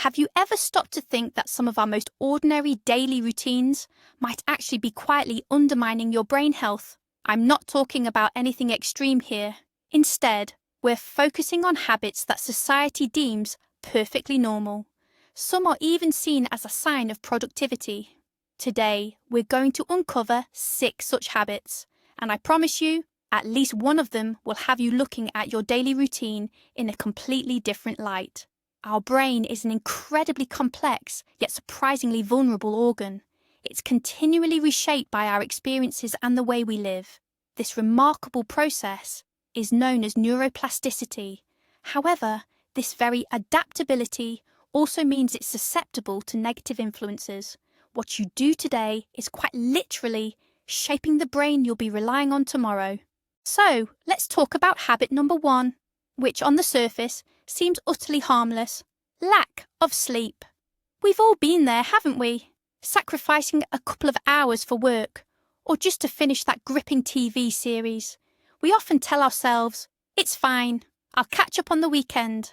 Have you ever stopped to think that some of our most ordinary daily routines might actually be quietly undermining your brain health? I'm not talking about anything extreme here. Instead, we're focusing on habits that society deems perfectly normal. Some are even seen as a sign of productivity. Today, we're going to uncover 6 such habits, and I promise you, at least one of them will have you looking at your daily routine in a completely different light. Our brain is an incredibly complex yet surprisingly vulnerable organ. It's continually reshaped by our experiences and the way we live. This remarkable process is known as neuroplasticity. However, this very adaptability also means it's susceptible to negative influences. What you do today is quite literally shaping the brain you'll be relying on tomorrow. So, let's talk about habit number 1, which on the surface seems utterly harmless: lack of sleep. We've all been there, haven't we? Sacrificing a couple of hours for work, or just to finish that gripping TV series. We often tell ourselves, it's fine, I'll catch up on the weekend.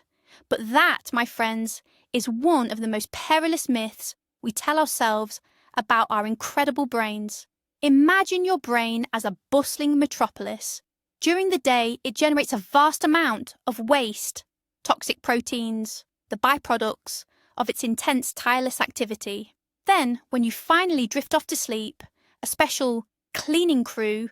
But that, my friends, is one of the most perilous myths we tell ourselves about our incredible brains. Imagine your brain as a bustling metropolis. During the day, it generates a vast amount of waste, toxic proteins, the byproducts of its intense, tireless activity. Then, when you finally drift off to sleep, a special cleaning crew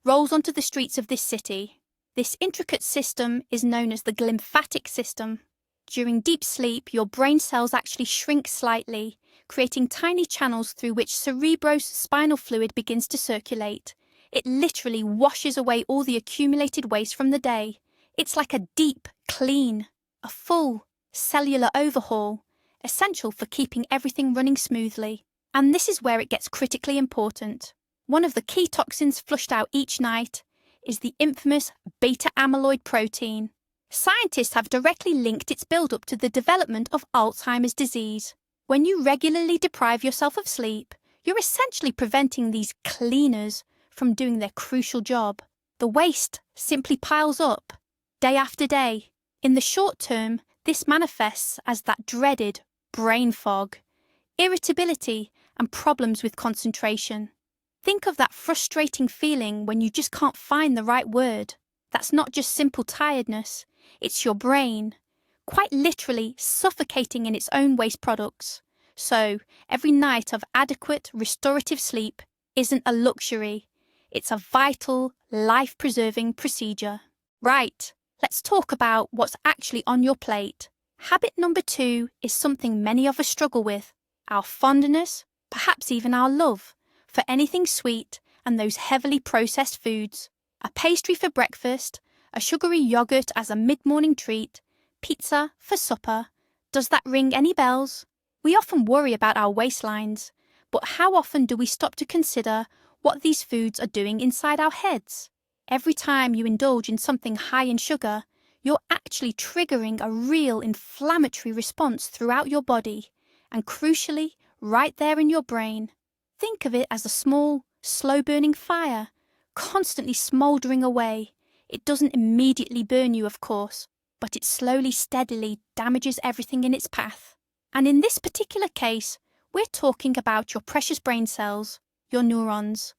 rolls onto the streets of this city. This intricate system is known as the glymphatic system. During deep sleep, your brain cells actually shrink slightly, creating tiny channels through which cerebrospinal fluid begins to circulate. It literally washes away all the accumulated waste from the day. It's like a deep clean, a full cellular overhaul, essential for keeping everything running smoothly. And this is where it gets critically important. One of the key toxins flushed out each night is the infamous beta-amyloid protein. Scientists have directly linked its buildup to the development of Alzheimer's disease. When you regularly deprive yourself of sleep, you're essentially preventing these cleaners from doing their crucial job. The waste simply piles up, day after day. In the short term, this manifests as that dreaded brain fog, irritability, and problems with concentration. Think of that frustrating feeling when you just can't find the right word. That's not just simple tiredness, it's your brain, quite literally suffocating in its own waste products. So, every night of adequate restorative sleep isn't a luxury, it's a vital, life-preserving procedure. Right, let's talk about what's actually on your plate. Habit number 2 is something many of us struggle with: our fondness, perhaps even our love, for anything sweet and those heavily processed foods. A pastry for breakfast, a sugary yogurt as a mid-morning treat, pizza for supper. Does that ring any bells? We often worry about our waistlines, but how often do we stop to consider what these foods are doing inside our heads? Every time you indulge in something high in sugar, you're actually triggering a real inflammatory response throughout your body, and crucially, right there in your brain. Think of it as a small, slow-burning fire, constantly smouldering away. It doesn't immediately burn you, of course, but it slowly, steadily damages everything in its path. And in this particular case, we're talking about your precious brain cells, your neurons,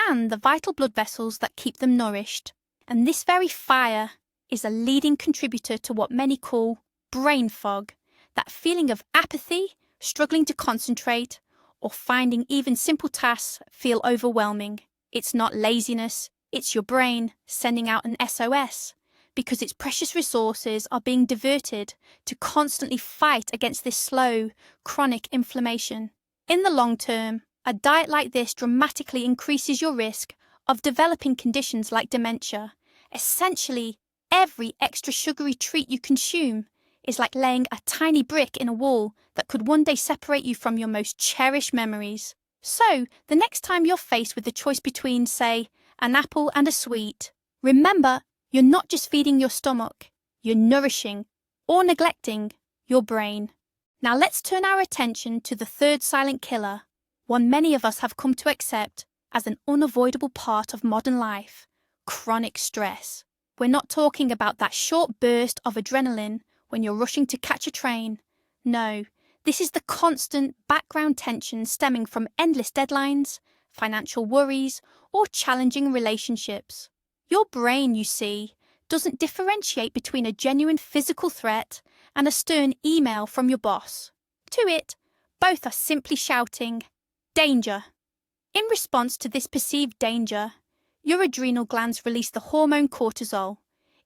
and the vital blood vessels that keep them nourished. And this very fire is a leading contributor to what many call brain fog, that feeling of apathy, struggling to concentrate, or finding even simple tasks feel overwhelming. It's not laziness, it's your brain sending out an SOS, because its precious resources are being diverted to constantly fight against this slow, chronic inflammation. In the long term, a diet like this dramatically increases your risk of developing conditions like dementia. Essentially, every extra sugary treat you consume is like laying a tiny brick in a wall that could one day separate you from your most cherished memories. So, the next time you're faced with the choice between, say, an apple and a sweet, remember, you're not just feeding your stomach, you're nourishing or neglecting your brain. Now let's turn our attention to the third silent killer, one many of us have come to accept as an unavoidable part of modern life: chronic stress. We're not talking about that short burst of adrenaline when you're rushing to catch a train. No, This is the constant background tension stemming from endless deadlines, financial worries, or challenging relationships. Your brain, you see, doesn't differentiate between a genuine physical threat and a stern email from your boss. To it, both are simply shouting, "Danger!" In response to this perceived danger, your adrenal glands release the hormone cortisol.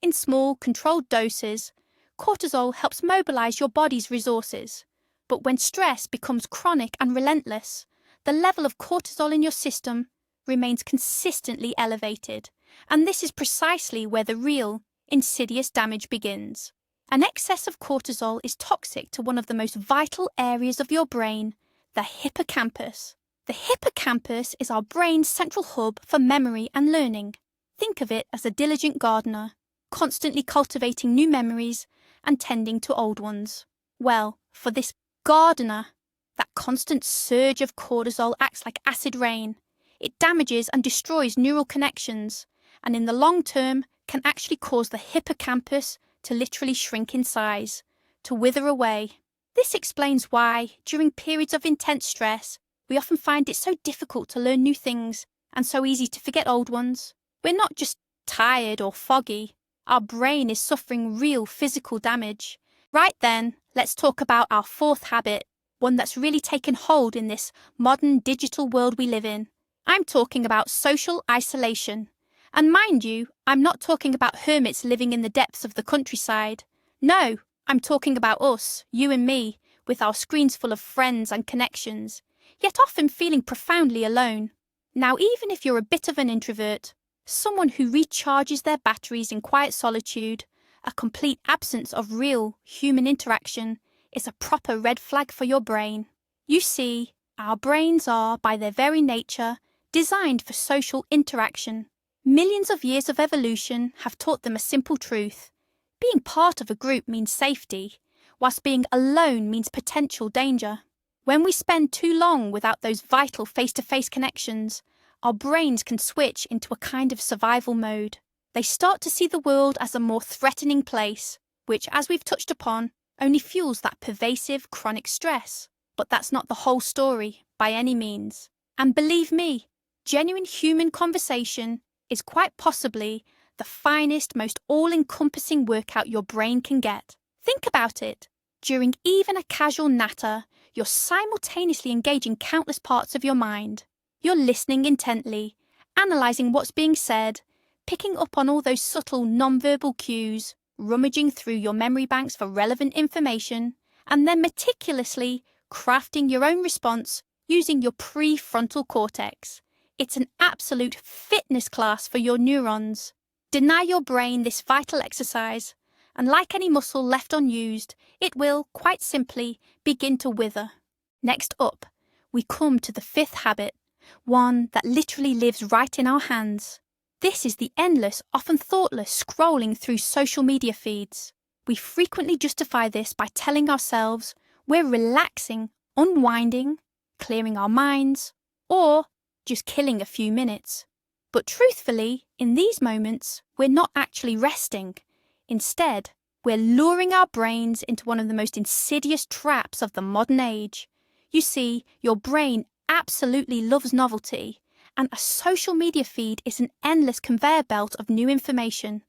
In small, controlled doses, cortisol helps mobilize your body's resources. But when stress becomes chronic and relentless, the level of cortisol in your system remains consistently elevated, and this is precisely where the real, insidious damage begins. An excess of cortisol is toxic to one of the most vital areas of your brain, the hippocampus. The hippocampus is our brain's central hub for memory and learning. Think of it as a diligent gardener, constantly cultivating new memories and tending to old ones. Well, for this gardener, that constant surge of cortisol acts like acid rain. It damages and destroys neural connections, and in the long term can actually cause the hippocampus to literally shrink in size, to wither away. This explains why, during periods of intense stress, we often find it so difficult to learn new things and so easy to forget old ones. We're not just tired or foggy. Our brain is suffering real physical damage. Right then, let's talk about our fourth habit, one that's really taken hold in this modern digital world we live in. I'm talking about social isolation. And mind you, I'm not talking about hermits living in the depths of the countryside. No, I'm talking about us, you and me, with our screens full of friends and connections, yet often feeling profoundly alone. Now, even if you're a bit of an introvert, someone who recharges their batteries in quiet solitude, a complete absence of real human interaction is a proper red flag for your brain. You see, our brains are, by their very nature, designed for social interaction. Millions of years of evolution have taught them a simple truth. Being part of a group means safety, whilst being alone means potential danger. When we spend too long without those vital face-to-face connections, our brains can switch into a kind of survival mode. They start to see the world as a more threatening place, which, as we've touched upon, only fuels that pervasive chronic stress. But that's not the whole story, by any means. And believe me, genuine human conversation is quite possibly the finest, most all-encompassing workout your brain can get. Think about it. During even a casual natter, you're simultaneously engaging countless parts of your mind. You're listening intently, analysing what's being said, picking up on all those subtle non-verbal cues, rummaging through your memory banks for relevant information, and then meticulously crafting your own response using your prefrontal cortex. It's an absolute fitness class for your neurons. Deny your brain this vital exercise, and like any muscle left unused, it will, quite simply, begin to wither. Next up, we come to the fifth habit, one that literally lives right in our hands. This is the endless, often thoughtless scrolling through social media feeds. We frequently justify this by telling ourselves we're relaxing, unwinding, clearing our minds, or just killing a few minutes. But truthfully, in these moments, we're not actually resting. Instead, we're luring our brains into one of the most insidious traps of the modern age. You see, your brain absolutely loves novelty, and a social media feed is an endless conveyor belt of new information.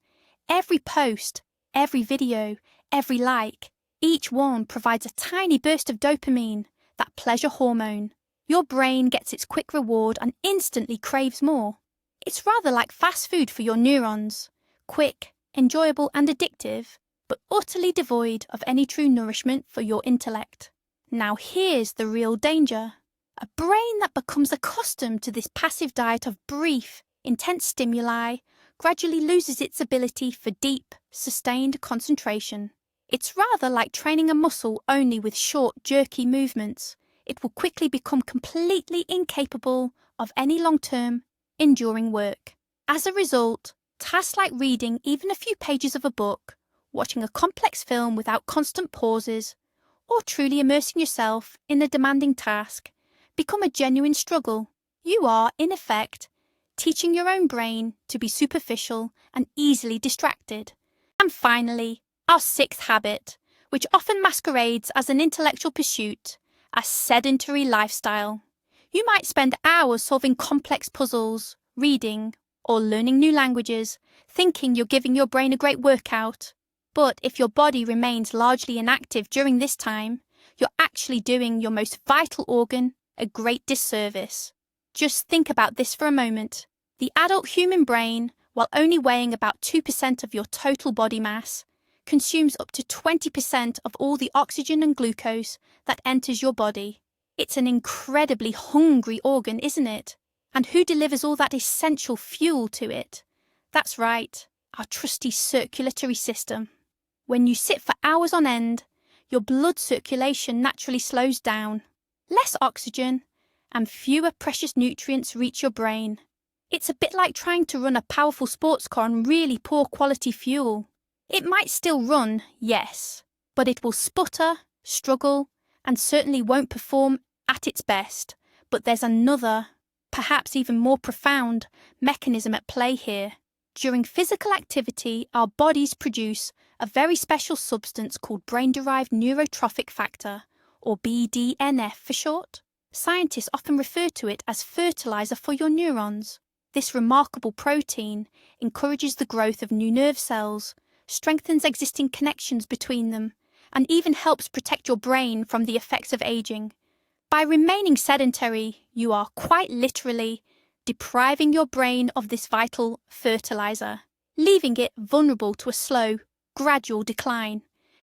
Every post, every video, every like, each one provides a tiny burst of dopamine, that pleasure hormone. Your brain gets its quick reward and instantly craves more. It's rather like fast food for your neurons. Quick, enjoyable and addictive, but utterly devoid of any true nourishment for your intellect. Now here's the real danger. A brain that becomes accustomed to this passive diet of brief, intense stimuli gradually loses its ability for deep, sustained concentration. It's rather like training a muscle only with short, jerky movements. It will quickly become completely incapable of any long-term, enduring work. As a result, tasks like reading even a few pages of a book, watching a complex film without constant pauses, or truly immersing yourself in a demanding task become a genuine struggle. You are, in effect, teaching your own brain to be superficial and easily distracted. And finally, our sixth habit, which often masquerades as an intellectual pursuit, a sedentary lifestyle. You might spend hours solving complex puzzles, reading, or learning new languages, thinking you're giving your brain a great workout. But if your body remains largely inactive during this time, you're actually doing your most vital organ a great disservice. Just think about this for a moment. The adult human brain, while only weighing about 2% of your total body mass, consumes up to 20% of all the oxygen and glucose that enters your body. It's an incredibly hungry organ, isn't it? And who delivers all that essential fuel to it? That's right, our trusty circulatory system. When you sit for hours on end, your blood circulation naturally slows down. Less oxygen and fewer precious nutrients reach your brain. It's a bit like trying to run a powerful sports car on really poor quality fuel. It might still run, yes, but it will sputter, struggle, and certainly won't perform at its best. But there's another, perhaps even more profound, mechanism at play here. During physical activity, our bodies produce a very special substance called brain-derived neurotrophic factor, or BDNF for short. Scientists often refer to it as fertilizer for your neurons. This remarkable protein encourages the growth of new nerve cells, strengthens existing connections between them, and even helps protect your brain from the effects of aging. By remaining sedentary, you are quite literally depriving your brain of this vital fertilizer, leaving it vulnerable to a slow, gradual decline.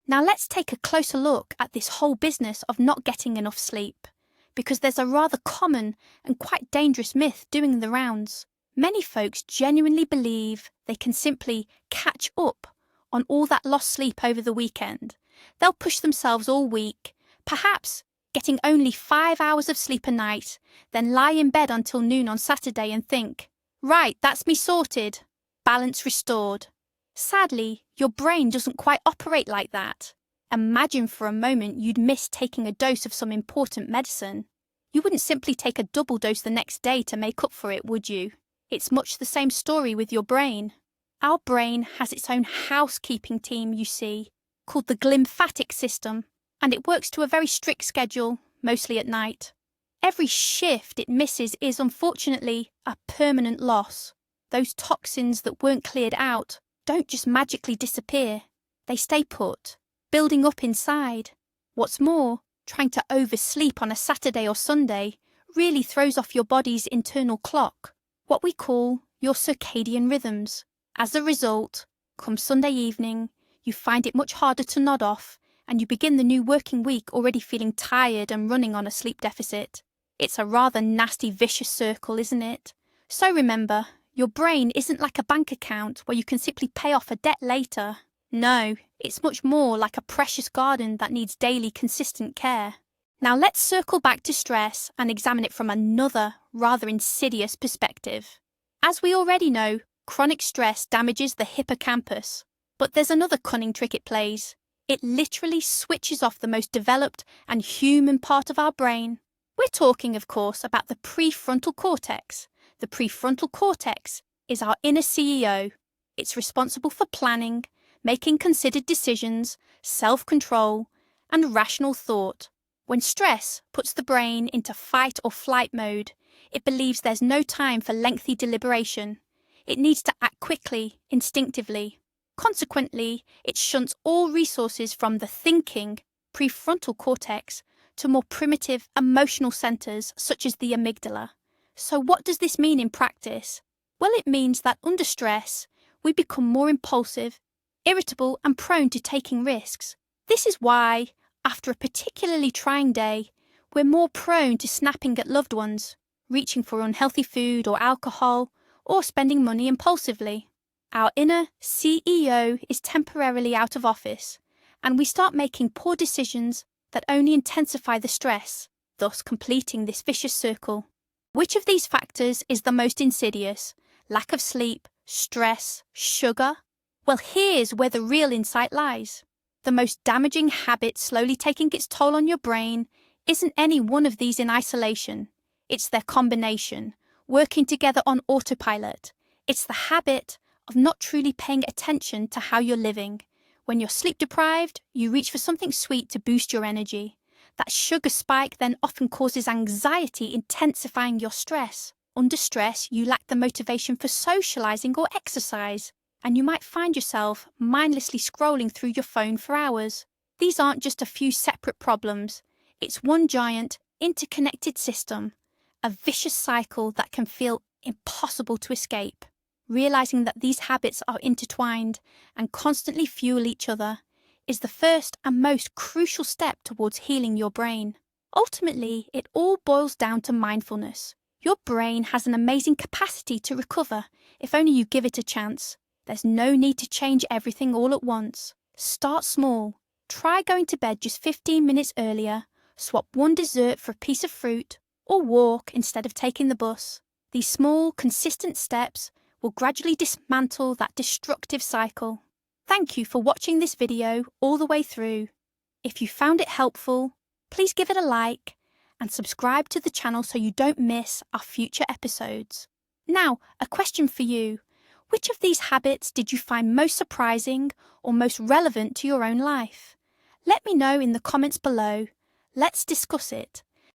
Now let's take a closer look at this whole business of not getting enough sleep, because there's a rather common and quite dangerous myth doing the rounds. Many folks genuinely believe they can simply catch up on all that lost sleep over the weekend. They'll push themselves all week, perhaps getting only 5 hours of sleep a night, then lie in bed until noon on Saturday and think, right, that's me sorted, balance restored. Sadly, your brain doesn't quite operate like that. Imagine for a moment you'd miss taking a dose of some important medicine. You wouldn't simply take a double dose the next day to make up for it, would you? It's much the same story with your brain. Our brain has its own housekeeping team, you see, called the glymphatic system, and it works to a very strict schedule, mostly at night. Every shift it misses is, unfortunately, a permanent loss. Those toxins that weren't cleared out don't just magically disappear. They stay put, building up inside. What's more, trying to oversleep on a Saturday or Sunday really throws off your body's internal clock, what we call your circadian rhythms. As a result, come Sunday evening, you find it much harder to nod off, and you begin the new working week already feeling tired and running on a sleep deficit. It's a rather nasty, vicious circle, isn't it? So remember, your brain isn't like a bank account where you can simply pay off a debt later. No, it's much more like a precious garden that needs daily, consistent care. Now let's circle back to stress and examine it from another, rather insidious perspective. As we already know, chronic stress damages the hippocampus. But there's another cunning trick it plays. It literally switches off the most developed and human part of our brain. We're talking, of course, about the prefrontal cortex. The prefrontal cortex is our inner CEO. It's responsible for planning, making considered decisions, self-control, and rational thought. When stress puts the brain into fight or flight mode, it believes there's no time for lengthy deliberation. It needs to act quickly, instinctively. Consequently, it shunts all resources from the thinking, prefrontal cortex, to more primitive emotional centers such as the amygdala. So what does this mean in practice? Well, it means that under stress, we become more impulsive, irritable, and prone to taking risks. This is why, after a particularly trying day, we're more prone to snapping at loved ones, reaching for unhealthy food or alcohol, or spending money impulsively. Our inner CEO is temporarily out of office, and we start making poor decisions that only intensify the stress, thus completing this vicious circle. Which of these factors is the most insidious? Lack of sleep, stress, sugar? Well, here's where the real insight lies. The most damaging habit slowly taking its toll on your brain isn't any one of these in isolation. It's their combination, working together on autopilot. It's the habit of not truly paying attention to how you're living, When you're sleep deprived, you reach for something sweet to boost your energy. That sugar spike then often causes anxiety, intensifying your stress. Under stress, you lack the motivation for socializing or exercise, and you might find yourself mindlessly scrolling through your phone for hours. These aren't just a few separate problems. It's one giant, interconnected system, a vicious cycle that can feel impossible to escape. Realizing that these habits are intertwined and constantly fuel each other is the first and most crucial step towards healing your brain. Ultimately, it all boils down to mindfulness. Your brain has an amazing capacity to recover if only you give it a chance. There's no need to change everything all at once. Start small. Try going to bed just 15 minutes earlier, swap one dessert for a piece of fruit, or walk instead of taking the bus. These small, consistent steps will gradually dismantle that destructive cycle. Thank you for watching this video all the way through. If you found it helpful, please give it a like and subscribe to the channel so you don't miss our future episodes. Now, a question for you. Which of these habits did you find most surprising or most relevant to your own life? Let me know in the comments below. Let's discuss it.